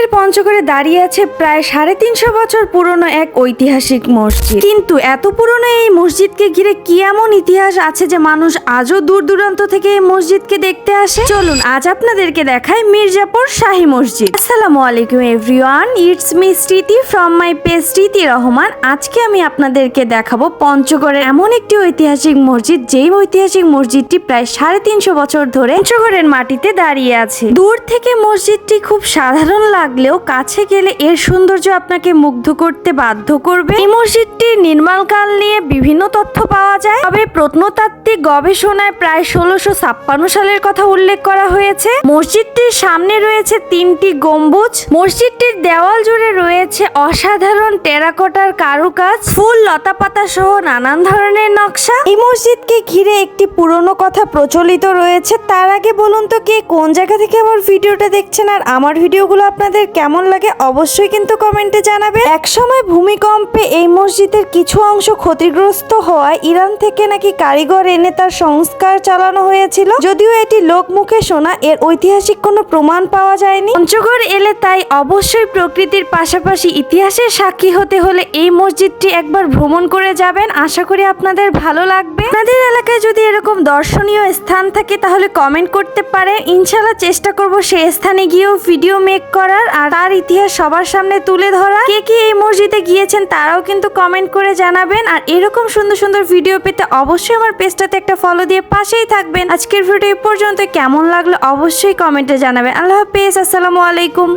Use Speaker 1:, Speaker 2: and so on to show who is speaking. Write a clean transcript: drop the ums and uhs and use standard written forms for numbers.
Speaker 1: বাংলাদেশের পঞ্চগড়ে দাঁড়িয়ে আছে প্রায় 350 বছর পুরনো এক ঐতিহাসিক মসজিদ। কিন্তু এত পুরনো এই মসজিদকে ঘিরে কি এমন ইতিহাস আছে যে মানুষ আজও দূর দূরান্ত থেকে এই মসজিদকে দেখতে আসে? চলুন আজ আপনাদেরকে দেখাই মির্জাপুর শাহী মসজিদ। আসসালামু আলাইকুম এভরিওয়ান, ইটস মি স্মৃতি ফ্রম মাই পেজ স্মৃতি রহমান। আজকে আমি আপনাদেরকে দেখাবো পঞ্চগড়ের এমন একটি ঐতিহাসিক মসজিদ, যেই ঐতিহাসিক মসজিদটি প্রায় 350 বছর ধরে পঞ্চগড়ের মাটিতে দাঁড়িয়ে আছে। দূর থেকে মসজিদটি খুব সাধারণ লাগলেও কাছে গেলে এর সৌন্দর্য আপনাকে মুগ্ধ করতে বাধ্য করবে। এই মসজিদটির নির্মাণকাল নিয়ে বিভিন্ন তথ্য পাওয়া যায়, তবে প্রত্নতাত্ত্বিক গবেষণায় প্রায় 1656 সালের কথা উল্লেখ করা হয়েছে। মসজিদটির সামনে রয়েছে 3টি গম্বুজ। মসজিদটির দেওয়াল জুড়ে রয়েছে অসাধারণ টেরাকোটার কারুকাজ, ফুল, লতাপাতা সহ নানান ধরনের নকশা। এই মসজিদকে ঘিরে একটি পুরনো কথা প্রচলিত রয়েছে। তার আগে বলুন তো কে কোন জায়গা থেকে আমার ভিডিওটা দেখছেন, আর আমার ভিডিওগুলো আপনাদের কেমন লাগে অবশ্যই কিন্তু কমেন্টে জানাবেন। একসময় ভূমিকম্পে এই মসজিদের কিছু অংশ ক্ষতিগ্রস্ত হওয়ায় ইরান থেকে নাকি কারিগর এনে তার সংস্কার চালানো হয়েছিল। যদিও এটি লোকমুখে শোনা, এর ঐতিহাসিক কোনো প্রমাণ পাওয়া যায়নি। পঞ্চগড় এলে তাই অবশ্যই প্রকৃতির পাশাপাশি ইতিহাসের সাক্ষী হতে হলে এই মসজিদটি একবার ভ্রমণ করে যাবেন। আশা করি আপনাদের ভালো লাগবে। আপনাদের এলাকায় যদি এরকম দর্শনীয় স্থান থাকে তাহলে কমেন্ট করতে পারেন। ইনশাআল্লাহ চেষ্টা করব সেই স্থানে গিয়েও ভিডিও মেক করার আর তার ইতিহাস সবার সামনে তুলে ধরা। কে কে এই মসজিদে গিয়েছেন তারাও কিন্তু কমেন্ট করে জানাবেন। আর এরকম সুন্দর সুন্দর ভিডিও পেতে অবশ্যই আমার পেজটাতে একটা ফলো দিয়ে পাশেই থাকবেন। আজকের ভিডিও এই পর্যন্ত, কেমন লাগলো অবশ্যই কমেন্টে জানাবেন। আল্লাহ হাফেজ, আসসালামু আলাইকুম।